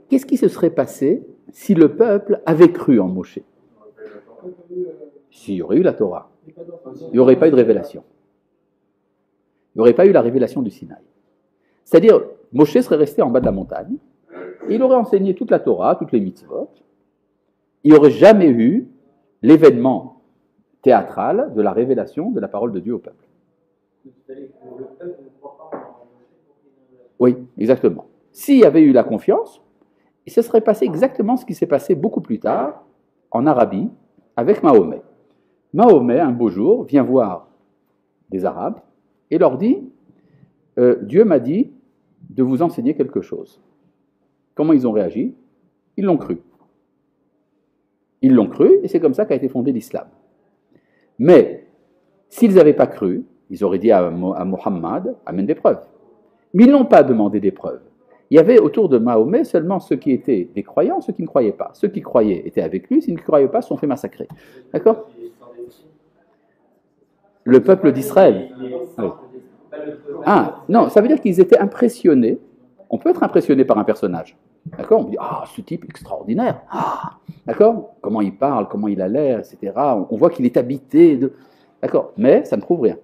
qu'est-ce qui se serait passé si le peuple avait cru en Moshe? S'il y aurait eu la Torah, il n'y aurait pas eu de révélation. Il n'y aurait pas eu la révélation du Sinaï. C'est-à-dire, Moshe serait resté en bas de la montagne, et il aurait enseigné toute la Torah, toutes les mitzvot. Il n'y aurait jamais eu l'événement théâtral de la révélation de la parole de Dieu au peuple. Oui, exactement. S'il y avait eu la confiance, il se serait passé exactement ce qui s'est passé beaucoup plus tard en Arabie avec Mahomet. Mahomet, un beau jour, vient voir des Arabes et leur dit Dieu m'a dit de vous enseigner quelque chose. Comment ils ont réagi? Ils l'ont cru. Ils l'ont cru et c'est comme ça qu'a été fondé l'islam. Mais s'ils n'avaient pas cru, ils auraient dit à Mohammed amène des preuves. Mais ils n'ont pas demandé des preuves. Il y avait autour de Mahomet seulement ceux qui étaient des croyants, ceux qui ne croyaient pas. Ceux qui croyaient étaient avec lui, ceux qui ne croyaient pas se sont fait massacrer. D'accord? Le peuple d'Israël. Oui. Ah, non, ça veut dire qu'ils étaient impressionnés. On peut être impressionné par un personnage. D'accord? On dit, ah, ce type extraordinaire. Ah, d'accord? Comment il parle, comment il a l'air, etc. On voit qu'il est habité de... D'accord? Mais ça ne prouve rien.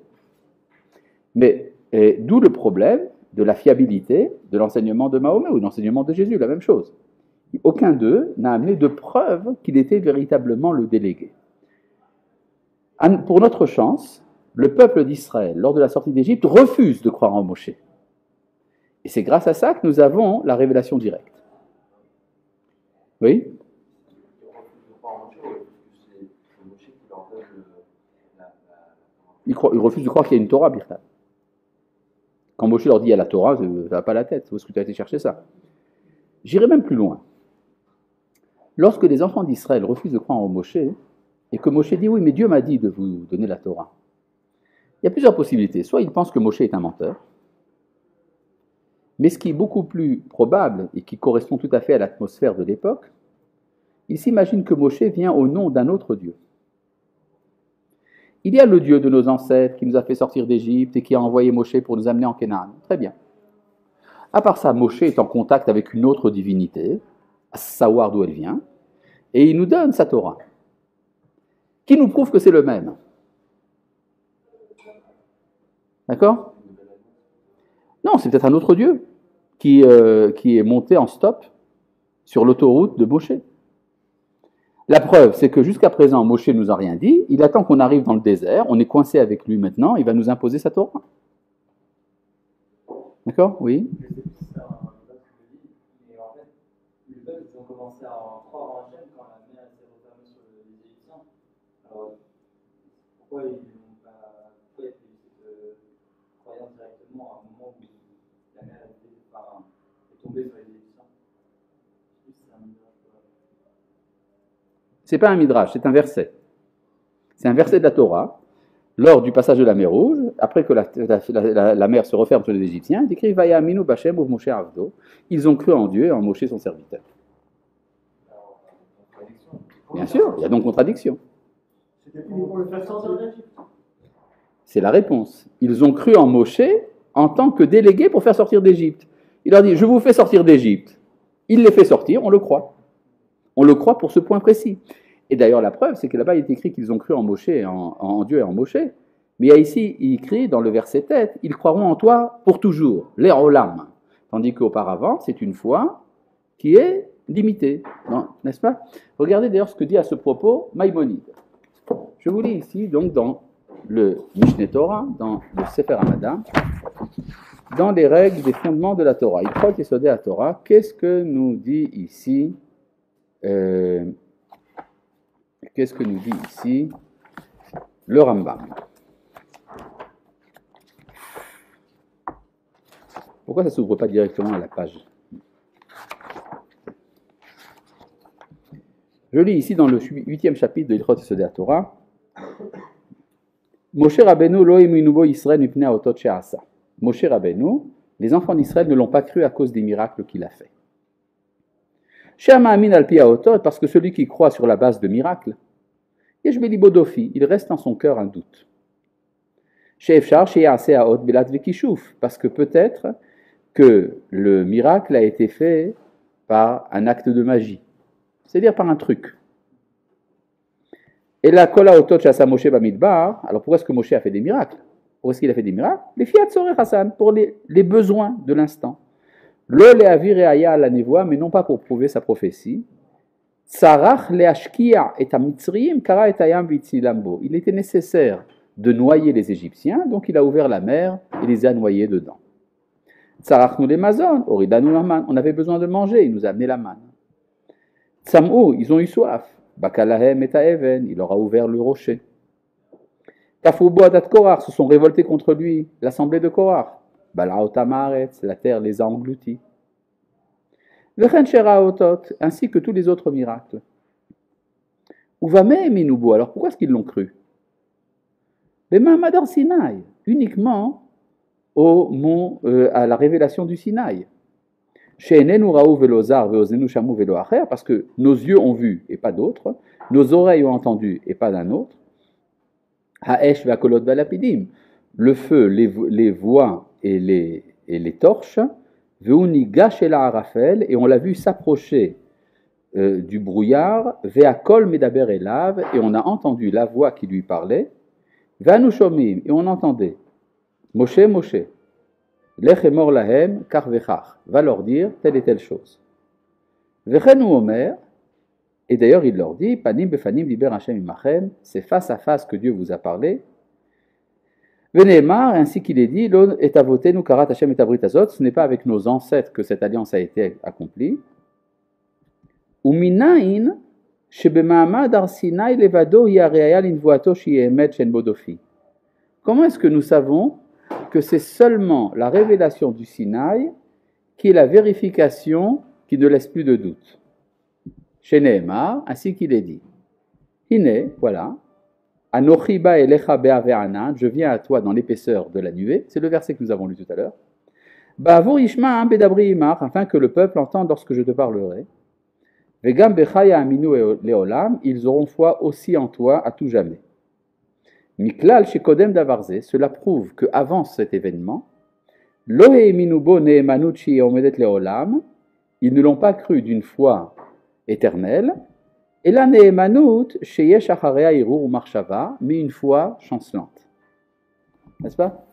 Mais d'où le problème de la fiabilité de l'enseignement de Mahomet ou de l'enseignement de Jésus, la même chose. Aucun d'eux n'a amené de preuve qu'il était véritablement le délégué. Pour notre chance, le peuple d'Israël, lors de la sortie d'Égypte, refuse de croire en Moshe. Et c'est grâce à ça que nous avons la révélation directe. Oui? Ils refusent de croire qu'il y a une Torah, Birta. Quand Moshe leur dit il y a la Torah, ça ne va pas la tête. Où est-ce que tu as été chercher ça? J'irai même plus loin. Lorsque les enfants d'Israël refusent de croire en Moshe, et que Moshe dit oui, mais Dieu m'a dit de vous donner la Torah, il y a plusieurs possibilités. Soit ils pensent que Moshe est un menteur, mais ce qui est beaucoup plus probable et qui correspond tout à fait à l'atmosphère de l'époque, ils s'imaginent que Moshe vient au nom d'un autre Dieu. Il y a le Dieu de nos ancêtres qui nous a fait sortir d'Égypte et qui a envoyé Moshe pour nous amener en Canaan. Très bien. À part ça, Moshe est en contact avec une autre divinité, à savoir d'où elle vient, et il nous donne sa Torah, qui nous prouve que c'est le même. D'accord? Non, c'est peut-être un autre Dieu qui est monté en stop sur l'autoroute de Moshe. La preuve, c'est que jusqu'à présent, Moshe ne nous a rien dit. Il attend qu'on arrive dans le désert. On est coincé avec lui maintenant. Il va nous imposer sa Torah. D'accord? Oui. Mais en fait, les peuples ont commencé à croire en Hachem quand la mer s'est refermée sur les Égyptiens. Alors, pourquoi ils n'ont pas fait cette croyance directement à un moment où la mer est tombée sur les Égyptiens? C'est pas un midrash, c'est un verset. C'est un verset de la Torah. Lors du passage de la mer Rouge, après que la mer se referme sur les Égyptiens, il écrit Vaya Aminu Bachem ou Moshe Avdo. Ils ont cru en Dieu et en Moshe son serviteur. Bien sûr, il y a donc contradiction. C'est la réponse. Ils ont cru en Moshe en tant que délégué pour faire sortir d'Égypte. Il leur dit je vous fais sortir d'Égypte. Il les fait sortir, on le croit. On le croit pour ce point précis. Et d'ailleurs, la preuve, c'est que là-bas, il est écrit qu'ils ont cru en Moshe, en Dieu et en Moshe. Mais il y a ici, il écrit dans le verset tête, ils croiront en toi pour toujours, les olam. Tandis qu'auparavant, c'est une foi qui est limitée, n'est-ce pas? Regardez d'ailleurs ce que dit à ce propos Maïmonide. Je vous lis ici, donc, dans le Mishneh Torah, dans le Sefer Hamadah, dans les règles des fondements de la Torah. Il croit qu'il à Torah. Qu'est-ce que nous dit ici Qu'est-ce que nous dit ici le Rambam? Pourquoi ça ne s'ouvre pas directement à la page? Je lis ici dans le 8e chapitre de Ilchot Yesodei Torah. Moshe Rabbeinu lo iminubo Israël mipnei haotot she'asa. Moshe Rabbeinu, les enfants d'Israël ne l'ont pas cru à cause des miracles qu'il a fait. She'ama amin al pi haotot, parce que celui qui croit sur la base de miracles, yesh belibo dofi, il reste en son cœur un doute. She'efshar she'yase haot belat vekishuf, parce que peut-être que le miracle a été fait par un acte de magie, c'est-à-dire par un truc. Et la kola otot shasa Moshe bamidbar, alors pourquoi est-ce que Moshe a fait des miracles? Pourquoi est-ce qu'il a fait des miracles? Les fiat soreh Hassan, pour les besoins de l'instant. Lo le'avir aya la nevoa, mais non pas pour prouver sa prophétie. Tsarach le'ashkia et amitzriim kara et ayam vitzilambo. Il était nécessaire de noyer les Égyptiens, donc il a ouvert la mer et les a noyés dedans. Tsarach nous les mazon, oridanu laman. On avait besoin de manger, il nous a amené la manne. Tsamou, ils ont eu soif. Bakalahem et Taeven, il leur a ouvert le rocher. Kafoubo Adat Korach, se sont révoltés contre lui, l'assemblée de Korach. Balaotamaretz, la terre les a engloutis. Vechen Sheraotot, ainsi que tous les autres miracles. Uvame Minubo, alors pourquoi est-ce qu'ils l'ont cru? Bemamadar Sinaï, uniquement au mont, à la révélation du Sinaï. Parce que nos yeux ont vu et pas d'autres, nos oreilles ont entendu et pas d'un autre. Le feu, les voix et les torches, et on l'a vu s'approcher du brouillard, et on a entendu la voix qui lui parlait, et on entendait Moshe, Moshe. L'echemor lahem kar vechach, va leur dire telle et telle chose. Vechenu omer, et d'ailleurs il leur dit, panim befanim diber Hashem imachem, c'est face à face que Dieu vous a parlé. Veneemar, ainsi qu'il est dit, lo et avotenu karat Hashem et abrit azot, ce n'est pas avec nos ancêtres que cette alliance a été accomplie. Uminain shebemaamad ar Sinai levado hi hareaya linvuato sheyemet shen bodofi. Comment est-ce que nous savons que c'est seulement la révélation du Sinaï qui est la vérification qui ne laisse plus de doute. Chez Nehemar, ainsi qu'il est dit. Hine, voilà. Anochiba elecha be'ave'anan, je viens à toi dans l'épaisseur de la nuée. C'est le verset que nous avons lu tout à l'heure. Ba'avur ishma bedabri imach, afin que le peuple entende lorsque je te parlerai. Vegam bechaya aminu leolam, ils auront foi aussi en toi à tout jamais. Miklal shekodem davarze, cela prouve que avant cet événement, lo heiminubo neemanut shi omedet leolam, ils ne l'ont pas cru d'une foi éternelle, et la neemanut sheyesh acharea irur marshava, mais une foi chancelante. N'est-ce pas?